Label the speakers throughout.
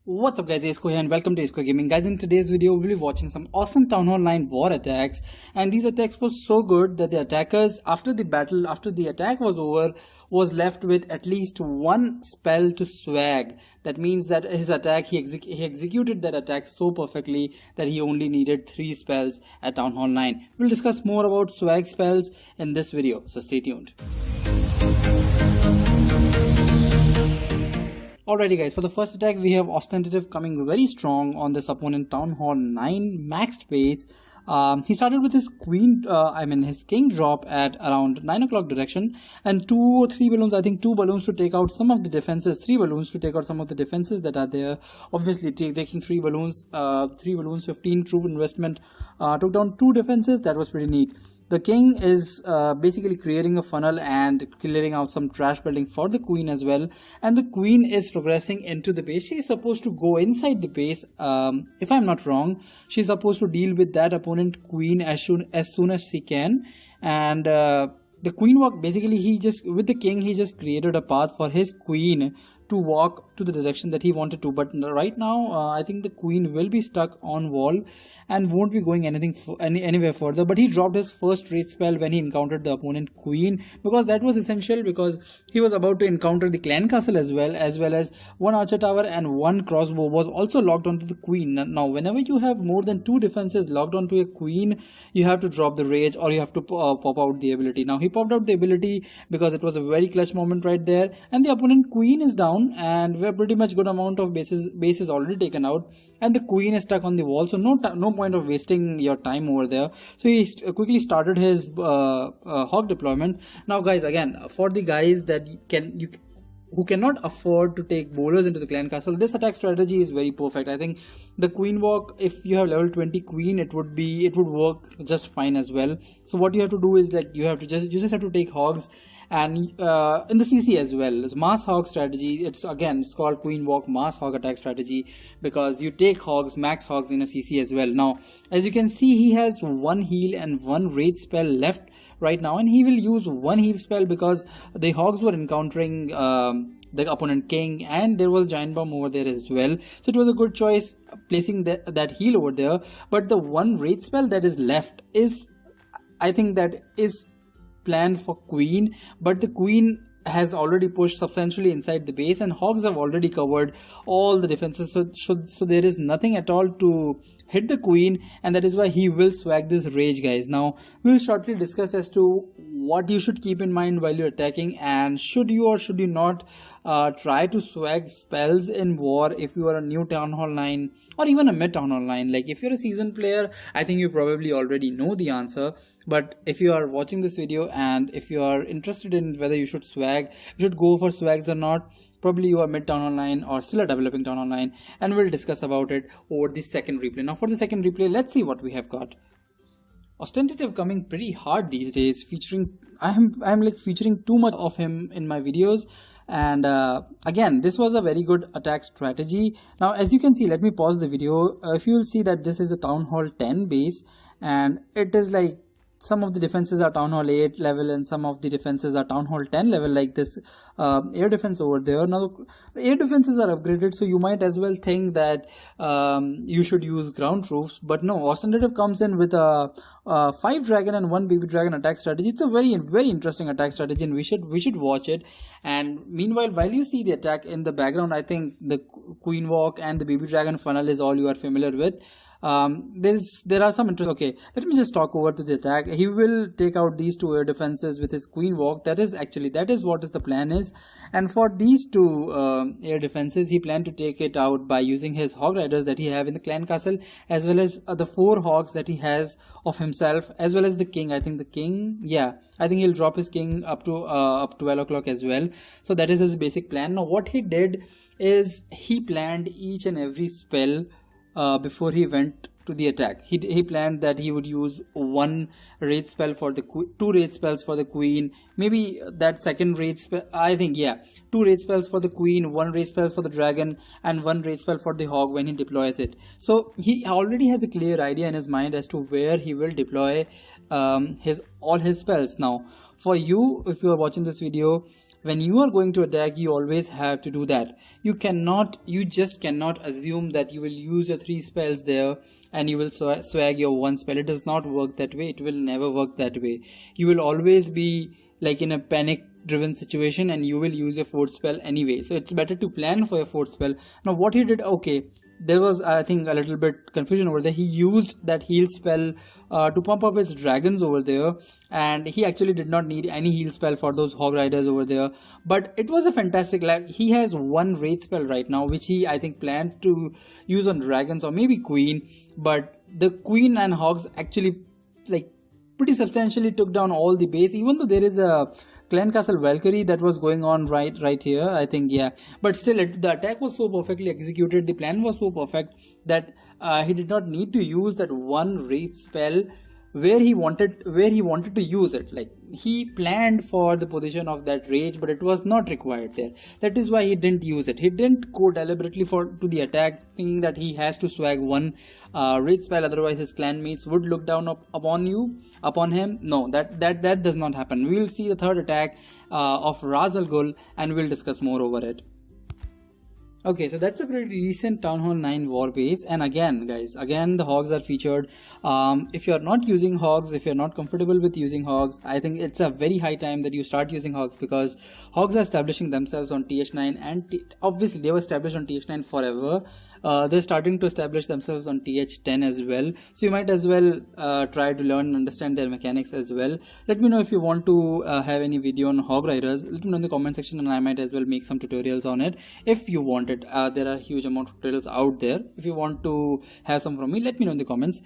Speaker 1: What's up guys, Asquare here and welcome to Asquare Gaming. Guys, in today's video we'll be watching some awesome Town Hall 9 war attacks, and these attacks were so good that the attackers after the attack was over was left with at least one spell to swag. That means that his attack, he executed that attack so perfectly that he only needed 3 spells at Town Hall 9. We'll discuss more about swag spells in this video, so stay tuned. Alrighty guys, for the first attack we have Ostentative coming very strong on this opponent Town Hall 9 maxed base. He started with his his king drop at around 9 o'clock direction, and 2 or 3 balloons, I think 2 balloons to take out some of the defenses, 3 balloons to take out some of the defenses that are there. Obviously taking 3 balloons, 15 troop investment, took down 2 defenses. That was pretty neat. The king is basically creating a funnel and clearing out some trash building for the queen as well, and the queen is progressing into the base. She is supposed to go inside the base, if I'm not wrong. She's supposed to deal with that opponent queen as soon as she can, and the queen walk, basically with the king he just created a path for his queen to walk to the direction that he wanted to. But right now I think the queen will be stuck on wall and won't be going anywhere further. But he dropped his first rage spell when he encountered the opponent queen, because that was essential, because he was about to encounter the clan castle as well as 1 archer tower and 1 crossbow was also locked onto the queen. Now whenever you have more than 2 defenses locked onto a queen, you have to drop the rage or you have to pop out the ability. Now he popped out the ability because it was a very clutch moment right there, and the opponent queen is down, and we're pretty much good amount of bases already taken out, and the queen is stuck on the wall, so no point of wasting your time over there. So he quickly started his hog deployment. Now guys, again, for the guys that who cannot afford to take bowlers into the clan castle, this attack strategy is very perfect. I think the queen walk, if you have level 20 queen, it would work just fine as well. So what you have to do is, like, you just have to take hogs, and in the CC as well, it's mass hog strategy. It's called queen walk mass hog attack strategy, because you take hogs, max hogs in a CC as well. Now as you can see, he has 1 heal and 1 rage spell left right now, and he will use 1 heal spell because the hogs were encountering the opponent king, and there was giant bomb over there as well, so it was a good choice placing that heal over there. But the 1 rage spell that is left is, I think, that is planned for queen, but the queen has already pushed substantially inside the base, and hogs have already covered all the defenses, so there is nothing at all to hit the queen, and that is why he will swag this rage, guys. Now we'll shortly discuss as to what you should keep in mind while you're attacking, and should you or should you not try to swag spells in war if you are a new Town Hall 9 or even a mid Town Hall 9. Like, if you're a seasoned player, I think you probably already know the answer, but if you are watching this video and if you are interested in whether you should go for swags or not, probably you are mid Town Hall 9 or still a developing Town Hall 9, and we'll discuss about it over the second replay. Now for the second replay, let's see what we have got. Ostentative coming pretty hard these days, featuring I'm like featuring too much of him in my videos, and again, this was a very good attack strategy. Now as you can see, let me pause the video. If you will see that this is a Town Hall 10 base, and it is like some of the defenses are Town Hall 8 level and some of the defenses are Town Hall 10 level, like this air defense over there. Now the air defenses are upgraded, so you might as well think that you should use ground troops, but no, Ostentative comes in with a 5 dragon and 1 baby dragon attack strategy. It's a very interesting attack strategy, and we should watch it. And meanwhile, while you see the attack in the background, I think the queen walk and the baby dragon funnel is all you are familiar with. There are some interest. Okay, let me just talk over to the attack. He will take out these 2 air defenses with his queen walk. That is what the plan is. And for these 2 air defenses, he planned to take it out by using his hog riders that he have in the clan castle, as well as the 4 hogs that he has of himself, as well as the king. I think he'll drop his king up to 12 o'clock as well. So that is his basic plan. Now what he did is he planned each and every spell before he went to the attack. He planned that he would use 1 rage spell for the 2 rage spells for the queen, maybe that second rage spell, I think, 2 rage spells for the queen, 1 rage spell for the dragon, and 1 rage spell for the hog when he deploys it. So he already has a clear idea in his mind as to where he will deploy all his spells. Now for you, if you are watching this video, when you are going to attack, you always have to do that. You just cannot assume that you will use your 3 spells there and you will swag your 1 spell. It does not work that way. It will never work that way. You will always be like in a panic driven situation and you will use your 4th spell anyway. So it's better to plan for your 4th spell. Now what he did, okay, there was, I think, a little bit confusion over there. He used that heal spell to pump up his dragons over there, and he actually did not need any heal spell for those hog riders over there. But it was a fantastic, like, he has 1 rage spell right now, which he, I think, planned to use on dragons or maybe queen. But the queen and hogs actually, like, pretty substantially took down all the base, even though there is a clan castle Valkyrie that was going on right here, I think, yeah. But still, the attack was so perfectly executed, the plan was so perfect that he did not need to use that 1 rage spell where he wanted to use it. Like, he planned for the position of that rage, but it was not required there. That is why he didn't use it. He didn't go deliberately to the attack thinking that he has to swag 1 rage spell, otherwise his clanmates would look down upon him. No, that does not happen. We will see the 3rd attack of Raz Al Ghul, and we'll discuss more over it. Okay, so that's a pretty recent Town Hall 9 war base, and again guys, the hogs are featured. If you're not using hogs, if you're not comfortable with using hogs, I think it's a very high time that you start using hogs, because hogs are establishing themselves on TH-9, and obviously they were established on TH-9 forever. They're starting to establish themselves on TH-10 as well, so you might as well try to learn and understand their mechanics as well. Let me know if you want to have any video on hog riders. Let me know in the comment section, and I might as well make some tutorials on it if you want it. There are a huge amount of tutorials out there. If you want to have some from me, let me know in the comments.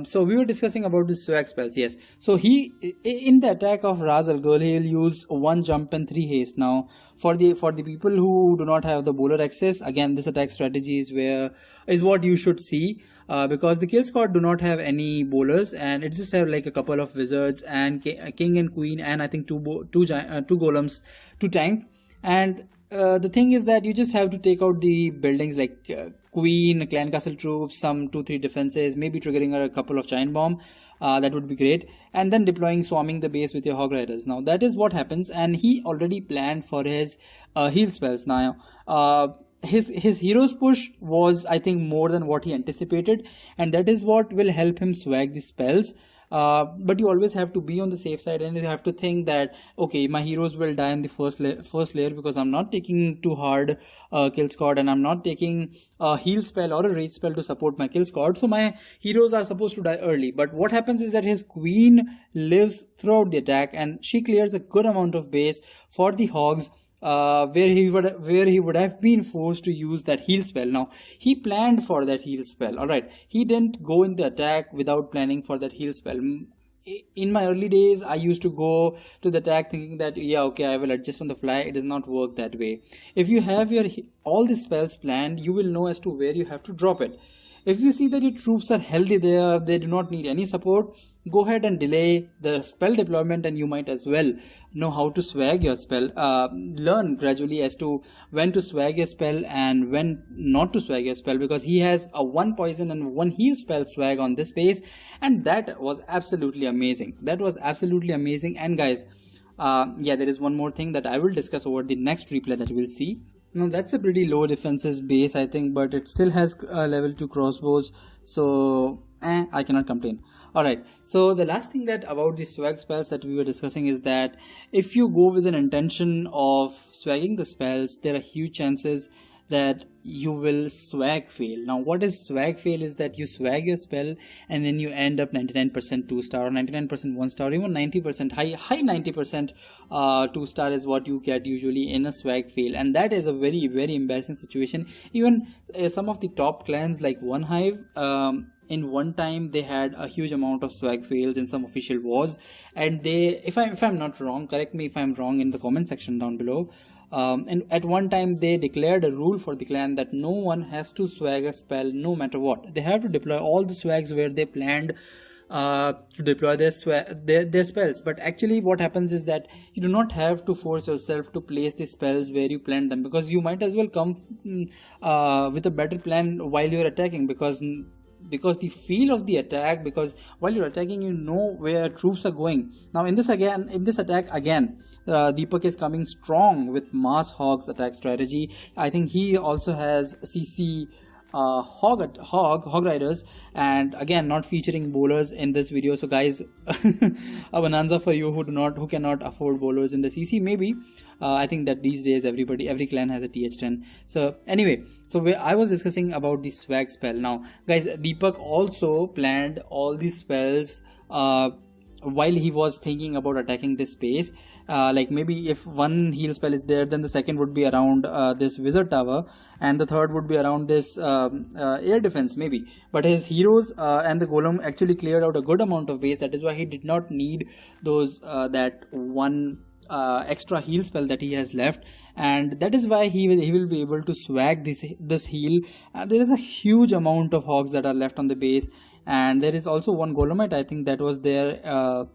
Speaker 1: So we were discussing about the swag spells. Yes, so he, in the attack of Raz Al Ghul, he'll use 1 jump and 3 haste. Now for the people who do not have the bowler access, again, this attack strategy is what you should see, because the kill squad do not have any bowlers, and it just have like a couple of wizards and king and queen, and I think two golems to tank. And the thing is that you just have to take out the buildings like queen, clan castle troops, some 2-3 defenses, maybe triggering a couple of giant bomb. That would be great, and then swarming the base with your hog riders. Now that is what happens, and he already planned for his heal spells. Now his hero's push was, I think, more than what he anticipated, and that is what will help him swag the spells. But you always have to be on the safe side, and you have to think that, okay, my heroes will die in the first layer because I'm not taking too hard kill squad, and I'm not taking a heal spell or a rage spell to support my kill squad, so my heroes are supposed to die early. But what happens is that his queen lives throughout the attack, and she clears a good amount of base for the hogs, where he would have been forced to use that heal spell. Now he planned for that heal spell. Alright, he didn't go in the attack without planning for that heal spell. In my early days, I used to go to the attack thinking that, yeah, okay, I will adjust on the fly. It does not work that way. If you have all the spells planned, you will know as to where you have to drop it. If you see that your troops are healthy there, they do not need any support, go ahead and delay the spell deployment, and you might as well know how to swag your spell. Learn gradually as to when to swag your spell and when not to swag your spell, because he has a 1 poison and 1 heal spell swag on this base, and that was absolutely amazing. And guys, yeah, there is one more thing that I will discuss over the next replay that we'll see. Now that's a pretty low defenses base, I think, but it still has level 2 crossbows, so I cannot complain. Alright, so the last thing that about the swag spells that we were discussing is that if you go with an intention of swagging the spells, there are huge chances that you will swag fail. Now what is swag fail is that you swag your spell and then you end up 99% 2 star or 99% 1 star, even 90% high 90% 2 star is what you get usually in a swag fail, and that is a very, very embarrassing situation. Even some of the top clans like One Hive, in one time they had a huge amount of swag fails in some official wars, and they, if I'm not wrong, correct me if I'm wrong in the comment section down below, and at one time they declared a rule for the clan that no one has to swag a spell no matter what. They have to deploy all the swags where they planned to deploy their spells. But actually what happens is that you do not have to force yourself to place the spells where you planned them, because you might as well come with a better plan while you're attacking, because because the feel of the attack, because while you're attacking you know where troops are going. Now in this attack again, Deepak is coming strong with mass hogs attack strategy. I think he also has CC hog riders, and again not featuring bowlers in this video. So guys, a bonanza for you who cannot afford bowlers in the CC. Maybe I think that these days every clan has a TH-10. So anyway, so I was discussing about the swag spell. Now guys, Deepak also planned all these spells while he was thinking about attacking this space. Like maybe if one heal spell is there, then the second would be around this wizard tower, and the third would be around this air defense maybe. But his heroes and the golem actually cleared out a good amount of base. That is why he did not need those that one extra heal spell that he has left, and that is why he will be able to swag this heal. There is a huge amount of hogs that are left on the base, and there is also one golemite I think that was there,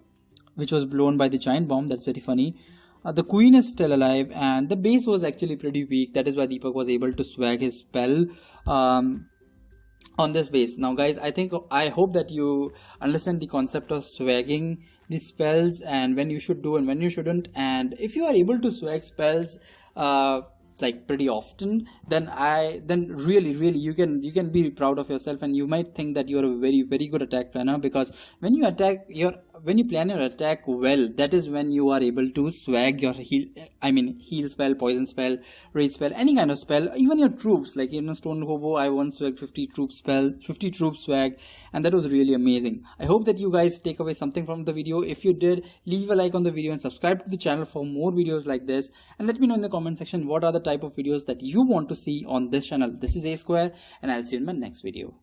Speaker 1: which was blown by the giant bomb. That's very funny. The queen is still alive, and the base was actually pretty weak. That is why Deepak was able to swag his spell on this base. Now guys, I hope that you understand the concept of swagging the spells, and when you should do and when you shouldn't. And if you are able to swag spells like pretty often, then really you can be proud of yourself, and you might think that you are a very good attack planner, because when you plan your attack well, that is when you are able to swag your heal spell, poison spell, rage spell, any kind of spell, even your troops. Like in Stone Hobo, I once swagged 50 troop swag, and that was really amazing. I hope that you guys take away something from the video. If you did, leave a like on the video and subscribe to the channel for more videos like this, and let me know in the comment section what are the type of videos that you want to see on this channel. This is Asquare, and I'll see you in my next video.